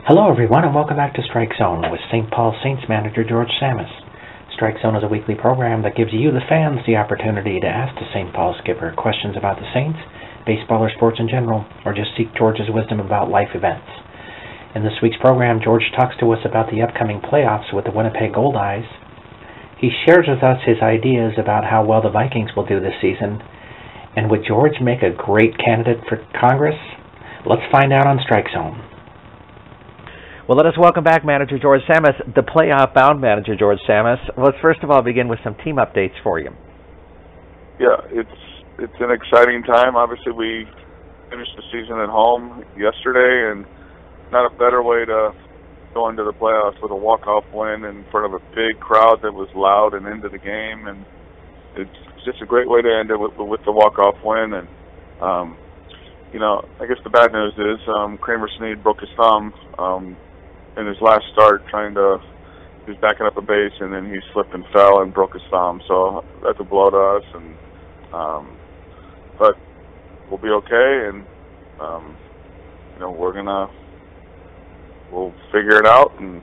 Hello everyone and welcome back to Strike Zone with St. Paul Saints Manager George Tsamis. Strike Zone is a weekly program that gives you, the fans, the opportunity to ask the St. Paul skipper questions about the Saints, baseball or sports in general, or just seek George's wisdom about life events. In this week's program, George talks to us about the upcoming playoffs with the Winnipeg Gold Eyes. He shares with us his ideas about how well the Vikings will do this season. And would George make a great candidate for Congress? Let's find out on Strike Zone. Well, let us welcome back Manager George Tsamis, the playoff-bound Manager George Tsamis. Let's first of all begin with some team updates for you. Yeah, it's an exciting time. Obviously, we finished the season at home yesterday, and not a better way to go into the playoffs with a walk-off win in front of a big crowd that was loud and into the game. And it's just a great way to end it with the walk-off win. And I guess the bad news is Kramer Sneed broke his thumb in his last start he was backing up a base, and then he slipped and fell and broke his thumb. So that's a blow to us, and but we'll be okay, and we'll figure it out, and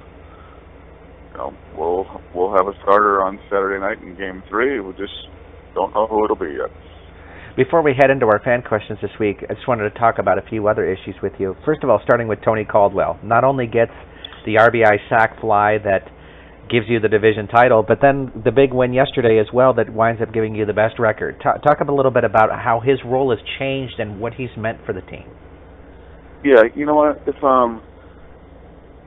we'll have a starter on Saturday night in Game 3. We just don't know who it'll be yet. Before we head into our fan questions this week, I just wanted to talk about a few other issues with you. First of all, starting with Tony Caldwell. Not only gets the RBI sac fly that gives you the division title, but then the big win yesterday as well that winds up giving you the best record. Talk a little bit about how his role has changed and what he's meant for the team. Yeah, you know what? If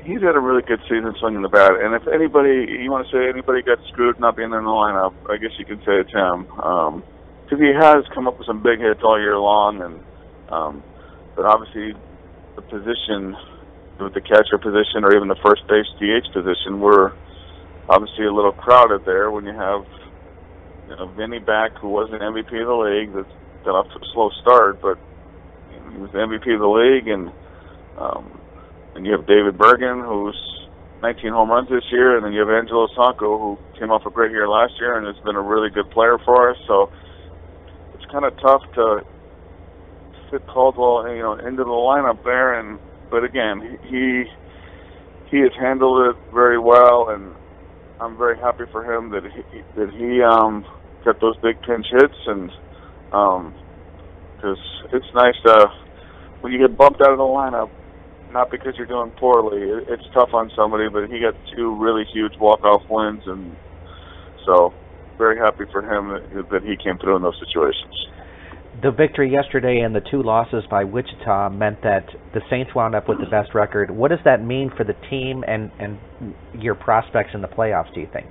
he's had a really good season swinging the bat, and if you want to say anybody got screwed not being in the lineup, I guess you can say it's him. Because he has come up with some big hits all year long, and but obviously the position, with the catcher position or even the first base DH position, we're obviously a little crowded there when you have Vinny back, who was an MVP of the league, that got off to a slow start, but he was the MVP of the league, and you have David Bergen, who's 19 home runs this year, and then you have Angelo Sanko, who came off a great year last year and has been a really good player for us. So it's kind of tough to fit Caldwell, into the lineup there, but again, he has handled it very well, and I'm very happy for him that he got those big pinch hits, and because it's nice when you get bumped out of the lineup, not because you're doing poorly. It's tough on somebody, but he got two really huge walk-off wins, and so very happy for him that he came through in those situations. The victory yesterday and the two losses by Wichita meant that the Saints wound up with the best record. What does that mean for the team and your prospects in the playoffs, do you think?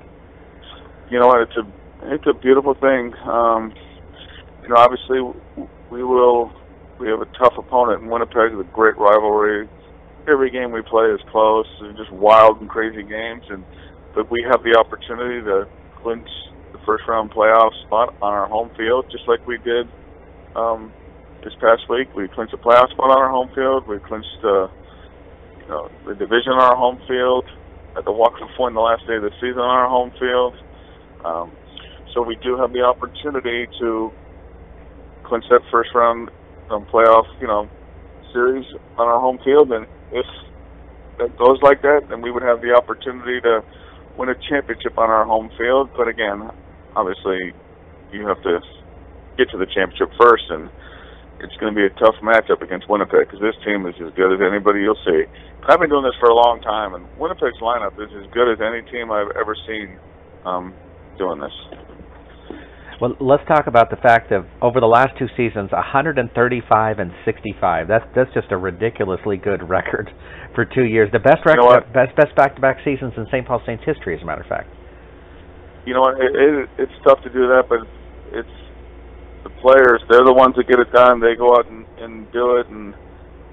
You know what? It's a beautiful thing. Obviously we have a tough opponent in Winnipeg with a great rivalry. Every game we play is close. They're just wild and crazy games, but we have the opportunity to clinch the first round playoff spot on our home field, just like we did this past week. We clinched a playoff spot on our home field. We clinched the division on our home field, at the walk-off win the last day of the season on our home field. So we do have the opportunity to clinch that first round playoff series on our home field, and if that goes like that, then we would have the opportunity to win a championship on our home field. But again, obviously you have to get to the championship first, and it's going to be a tough matchup against Winnipeg, because this team is as good as anybody you'll see. I've been doing this for a long time, and Winnipeg's lineup is as good as any team I've ever seen doing this. Well, let's talk about the fact of over the last two seasons, 135 and 65. That's just a ridiculously good record for 2 years. The best record, best back-to-back seasons in St. Paul Saints history, as a matter of fact. You know what? It's tough to do that, but it's the players. They're the ones that get it done. They go out and do it, and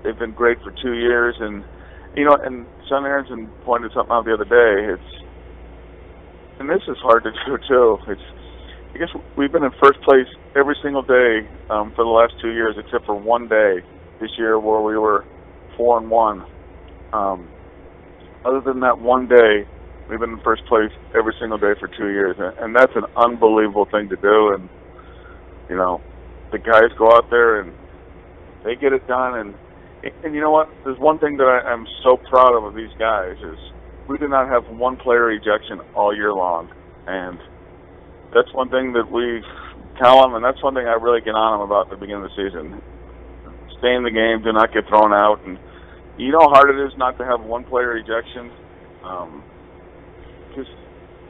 they've been great for 2 years. And and Sean Aronson pointed something out the other day. And this is hard to do too. I guess we've been in first place every single day for the last 2 years, except for one day this year where we were 4-1. Other than that one day, we've been in first place every single day for 2 years, and that's an unbelievable thing to do. And the guys go out there and they get it done, and And you know what? There's one thing that I'm so proud of these guys is we did not have one player ejection all year long, and that's one thing that we tell them, and that's one thing I really get on them about at the beginning of the season. Stay in the game, do not get thrown out, and you know how hard it is not to have one player ejection. Because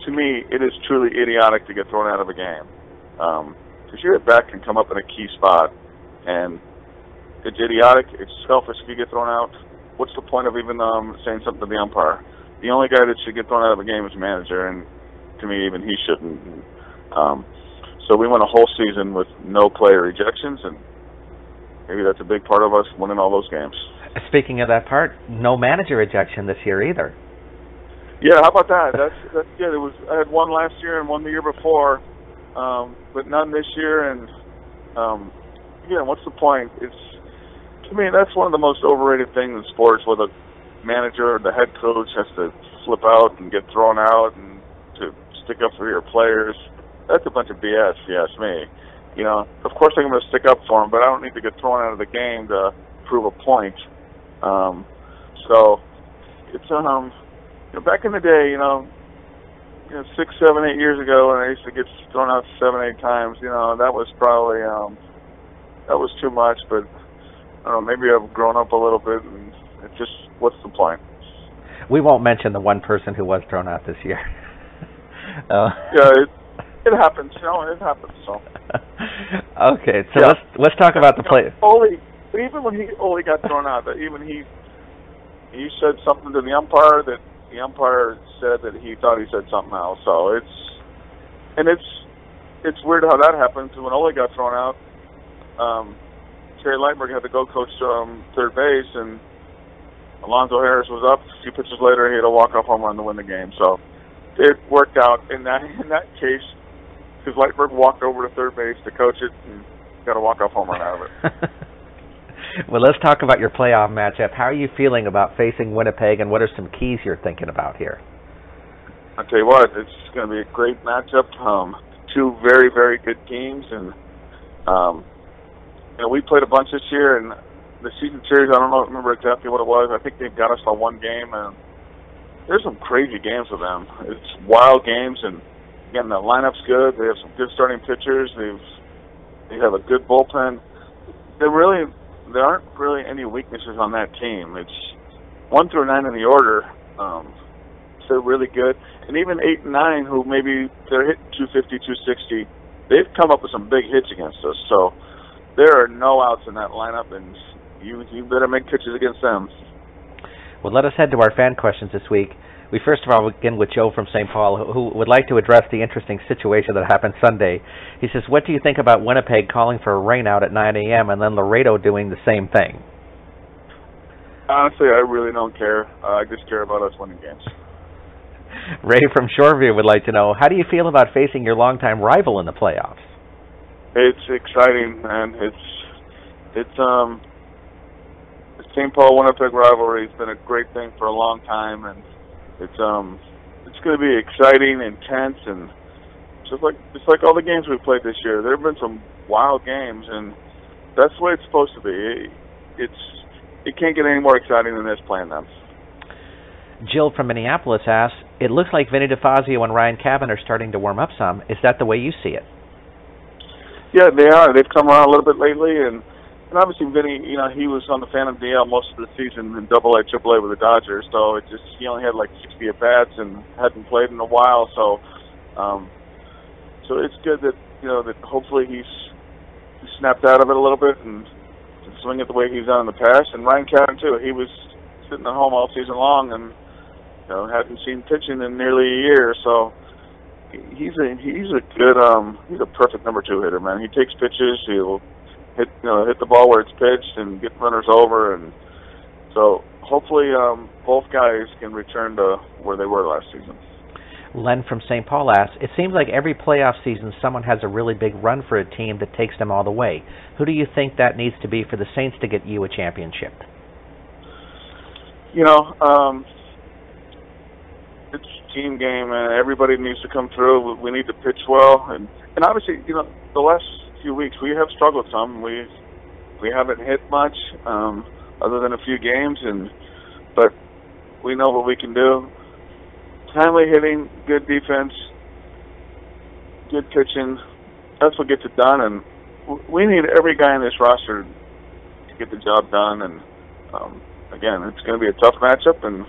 to me, it is truly idiotic to get thrown out of a game. Because your at-bat can come up in a key spot, and it's idiotic. It's selfish if you get thrown out. What's the point of even saying something to the umpire? The only guy that should get thrown out of a game is the manager, and to me, even he shouldn't. So we went a whole season with no player ejections, and maybe that's a big part of us winning all those games. Speaking of that part, no manager ejection this year either. Yeah, how about that? That's good. I had one last year and one the year before, but none this year. And what's the point? To me, that's one of the most overrated things in sports, where the manager or the head coach has to flip out and get thrown out and to stick up for your players. That's a bunch of BS, if you ask me. Of course I'm going to stick up for them, but I don't need to get thrown out of the game to prove a point. So it's back in the day, 6, 7, 8 years ago, when I used to get thrown out 7, 8 times, that was probably that was too much. But I don't know, maybe I've grown up a little bit, and it's just, what's the point? We won't mention the one person who was thrown out this year. Yeah, it happens. It happens. So. Okay, so let's talk about the play. Ole, but even when Ole got thrown out, even he said something to the umpire that the umpire said that he thought he said something else. So it's weird how that happens. When Ole got thrown out, Terry Lightberg had to go coach third base, and Alonzo Harris was up. A few pitches later, he had a walk-off home run to win the game. So it worked out in that case, because Lightberg walked over to third base to coach it and got a walk-off home run out of it. Well, let's talk about your playoff matchup. How are you feeling about facing Winnipeg, and what are some keys you're thinking about here? I'll tell you what, it's going to be a great matchup. Two very, very good teams, and we played a bunch this year, and the season series, I don't remember exactly what it was. I think they've got us on one game, and there's some crazy games with them. It's wild games, and again, the lineup's good. They have some good starting pitchers. They have a good bullpen. There aren't really any weaknesses on that team. It's 1 through 9 in the order. They're really good. And even 8 and 9, who maybe they're hitting 250, 260, they've come up with some big hits against us. So there are no outs in that lineup, and you better make pitches against them. Well, let us head to our fan questions this week. We first of all begin with Joe from St. Paul, who would like to address the interesting situation that happened Sunday. He says, what do you think about Winnipeg calling for a rainout at 9 a.m. and then Laredo doing the same thing? Honestly, I really don't care. I just care about us winning games. Ray from Shoreview would like to know, how do you feel about facing your longtime rival in the playoffs? It's exciting, man. It's the St. Paul-Winnipeg rivalry has been a great thing for a long time, and it's going to be exciting, intense, and just like all the games we've played this year. There have been some wild games, and that's the way it's supposed to be. It can't get any more exciting than this playing them. Jill from Minneapolis asks, it looks like Vinny DeFazio and Ryan Cavan are starting to warm up some. Is that the way you see it? Yeah, they are. They've come around a little bit lately, and obviously Vinny, he was on the Phantom DL most of the season in AA, AAA with the Dodgers, so he only had like 60 at-bats and hadn't played in a while, so it's good that, that hopefully he's snapped out of it a little bit and can swing it the way he's done in the past. And Ryan Cavan, too, he was sitting at home all season long and, hadn't seen pitching in nearly a year, so he's a good, he's a perfect number 2 hitter, man. He takes pitches, he'll hit the ball where it's pitched and get runners over, and so hopefully both guys can return to where they were last season. Len from St. Paul asks, it seems like every playoff season someone has a really big run for a team that takes them all the way. Who do you think that needs to be for the Saints to get you a championship? It's a team game, and everybody needs to come through. We need to pitch well, and obviously, the last few weeks we have struggled some. We haven't hit much. other than a few games, but we know what we can do. Timely hitting, good defense, good pitching. That's what gets it done, and we need every guy in this roster to get the job done. And again, it's going to be a tough matchup, and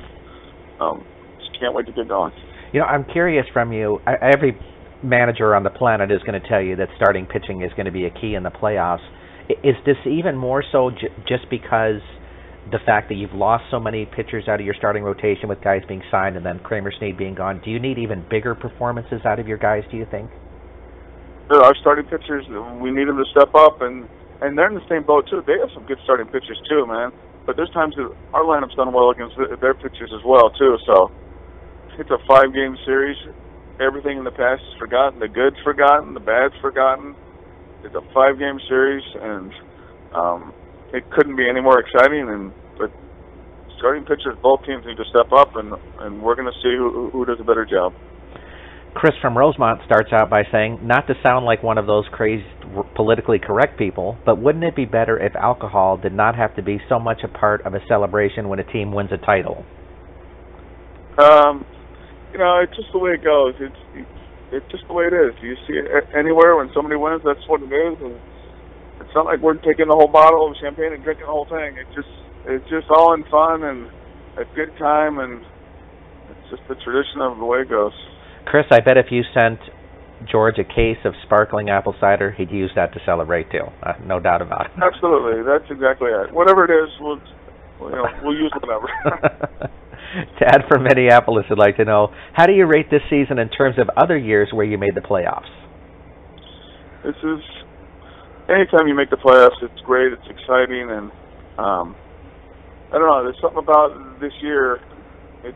just can't wait to get going. You know, I'm curious from you. Every manager on the planet is going to tell you that starting pitching is going to be a key in the playoffs. Is this even more so just because the fact that you've lost so many pitchers out of your starting rotation with guys being signed and then Kramer Snead being gone? Do you need even bigger performances out of your guys, do you think? Our starting pitchers, we need them to step up, and they're in the same boat too. They have some good starting pitchers too, man. But there's times that our lineup's done well against their pitchers as well too. So it's a 5-game series. Everything in the past is forgotten. The good's forgotten. The bad's forgotten. It's a 5-game series, and it couldn't be any more exciting. But starting pitchers, both teams need to step up, and we're going to see who does a better job. Chris from Rosemont starts out by saying, not to sound like one of those crazy politically correct people, but wouldn't it be better if alcohol did not have to be so much a part of a celebration when a team wins a title? You know, it's just the way it goes. It's just the way it is. You see it anywhere when somebody wins, that's what it is. And it's not like we're taking the whole bottle of champagne and drinking the whole thing. It's just all in fun and a good time, and it's just the tradition of the way it goes. Chris, I bet if you sent George a case of sparkling apple cider, he'd use that to celebrate too. No doubt about it. Absolutely, that's exactly it. Whatever it is, we'll use whatever. Tad from Minneapolis would like to know, how do you rate this season in terms of other years where you made the playoffs? This is, anytime you make the playoffs, it's great, it's exciting, and I don't know, there's something about this year, it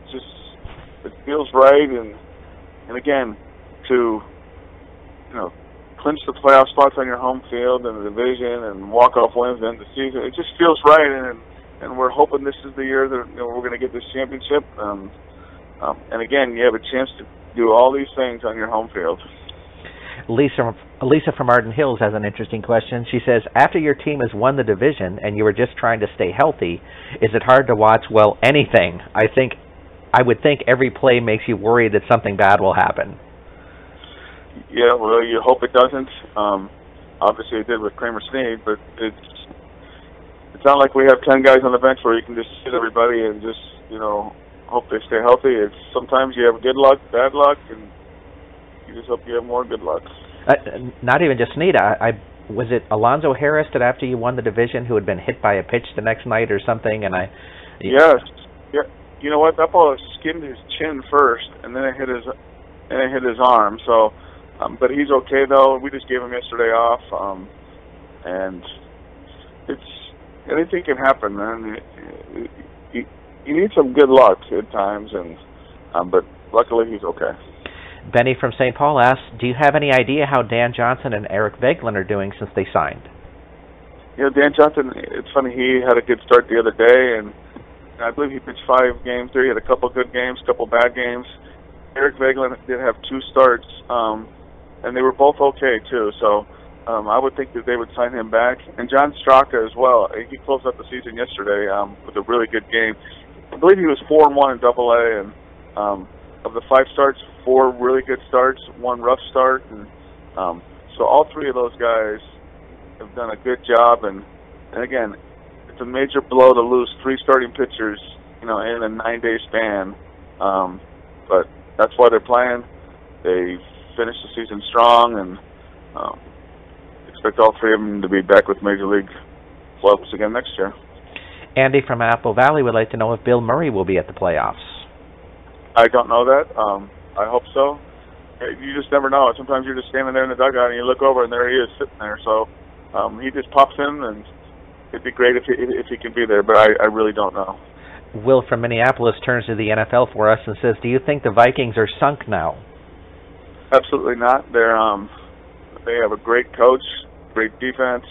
feels right, and again, to clinch the playoff spots on your home field and the division and walk-off wins and the season, it just feels right, and we're hoping this is the year that we're going to get this championship. And again, you have a chance to do all these things on your home field. Lisa from Arden Hills has an interesting question. She says, after your team has won the division and you were just trying to stay healthy, is it hard to watch, well, anything? I would think every play makes you worry that something bad will happen. Yeah, well, you hope it doesn't. Obviously, it did with Kramer Snead, but it's not like we have 10 guys on the bench where you can just sit everybody and just, hope they stay healthy. It's sometimes you have good luck, bad luck, and you just hope you have more good luck. Not even just Snead. Was it Alonzo Harris that after you won the division who had been hit by a pitch the next night or something? Yes. Yeah. You know what? That ball skimmed his chin first, and then it hit his arm. So, but he's okay though. We just gave him yesterday off, and anything can happen, man. You need some good luck at times, but luckily he's okay. Benny from St. Paul asks, do you have any idea how Dan Johnson and Eric Veglin are doing since they signed? Dan Johnson, it's funny, he had a good start the other day, and I believe he pitched 5 games there. He had a couple good games, a couple bad games. Eric Veglin did have 2 starts, and they were both okay, too. So I would think that they would sign him back. And John Straka as well. He closed out the season yesterday with a really good game. I believe he was 4-1 in Double-A, and of the 5 starts, 4 really good starts, 1 rough start. And so all 3 of those guys have done a good job. And again, it's a major blow to lose 3 starting pitchers, in a 9-day span. But that's why they're playing. They finished the season strong, and expect all 3 of them to be back with Major League clubs again next year. Andy from Apple Valley would like to know if Bill Murray will be at the playoffs. I don't know that. I hope so. You just never know. Sometimes you're just standing there in the dugout and you look over and there he is sitting there. So he just pops in, and it'd be great if he can be there, but I really don't know. Will from Minneapolis turns to the NFL for us and says, do you think the Vikings are sunk now? Absolutely not. They have a great coach, great defense,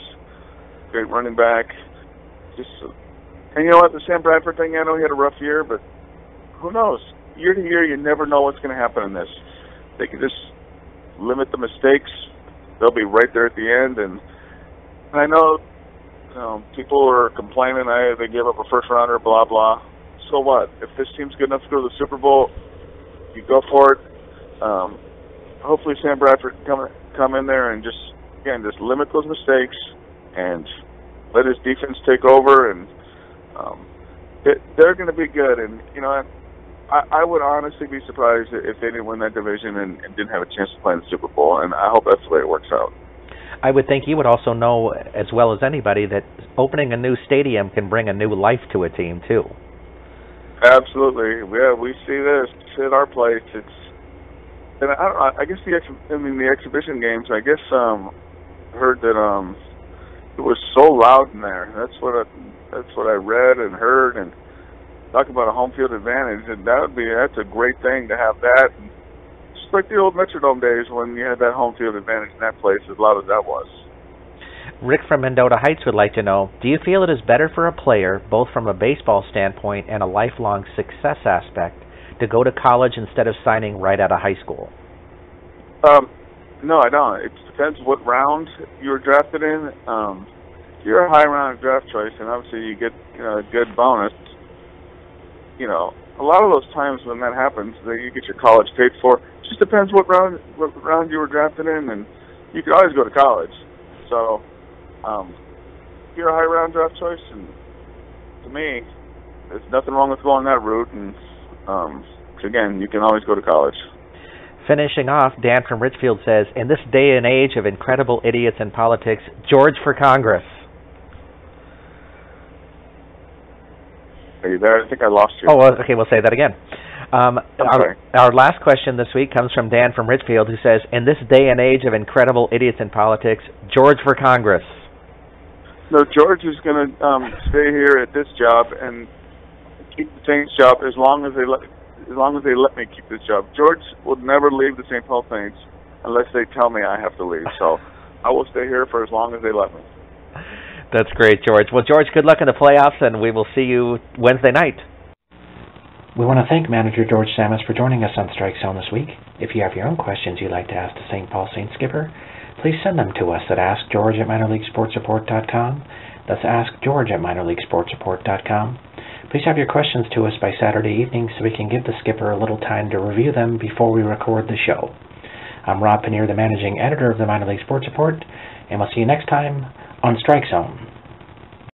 great running back. And you know what, the Sam Bradford thing, I know he had a rough year, but who knows? Year to year, you never know what's going to happen in this. They can just limit the mistakes. They'll be right there at the end. And I know People are complaining they gave up a first rounder, blah blah. So what? If this team's good enough to go to the Super Bowl, you go for it. Hopefully Sam Bradford can come in there and just limit those mistakes and let his defense take over, and they're going to be good. And I would honestly be surprised if they didn't win that division and didn't have a chance to play in the Super Bowl. And I hope that's the way it works out. I would think you would also know as well as anybody that opening a new stadium can bring a new life to a team too. Absolutely, yeah. We see this at our place. And I guess the exhibition games. I guess heard that it was so loud in there. That's what I read and heard. And talk about a home field advantage, and that's a great thing to have that. And just like the old Metrodome days when you had that home field advantage in that place, as loud as that was. Rick from Mendota Heights would like to know, do you feel it is better for a player, both from a baseball standpoint and a lifelong success aspect, to go to college instead of signing right out of high school? No, I don't. It depends what round you were drafted in. If you're a high round draft choice, and obviously you get a good bonus, a lot of those times when that happens, you get your college paid for. It just depends what round you were drafted in, and you can always go to college. So, if you're a high round draft choice, and to me, there's nothing wrong with going that route. And again, you can always go to college. Finishing off, Dan from Richfield says, in this day and age of incredible idiots in politics, George for Congress. Are you there? I think I lost you. Oh, okay, we'll say that again. Our last question this week comes from Dan from Richfield, who says, in this day and age of incredible idiots in politics, George for Congress. No, George is going to stay here at this job and keep the Saints job as long as they let me keep this job. George will never leave the St. Paul Saints unless they tell me I have to leave. So I will stay here for as long as they let me. That's great, George. Well, George, good luck in the playoffs, and we will see you Wednesday night. We want to thank Manager George Tsamis for joining us on Strike Zone this week. If you have your own questions you'd like to ask the St. Paul Saints skipper, please send them to us at askgeorge@minorleaguesportsreport.com. That's askgeorge@minorleaguesportsreport.com. Please have your questions to us by Saturday evening so we can give the skipper a little time to review them before we record the show. I'm Rob Pannier, the managing editor of the Minor League Sports Report, and we'll see you next time on Strike Zone.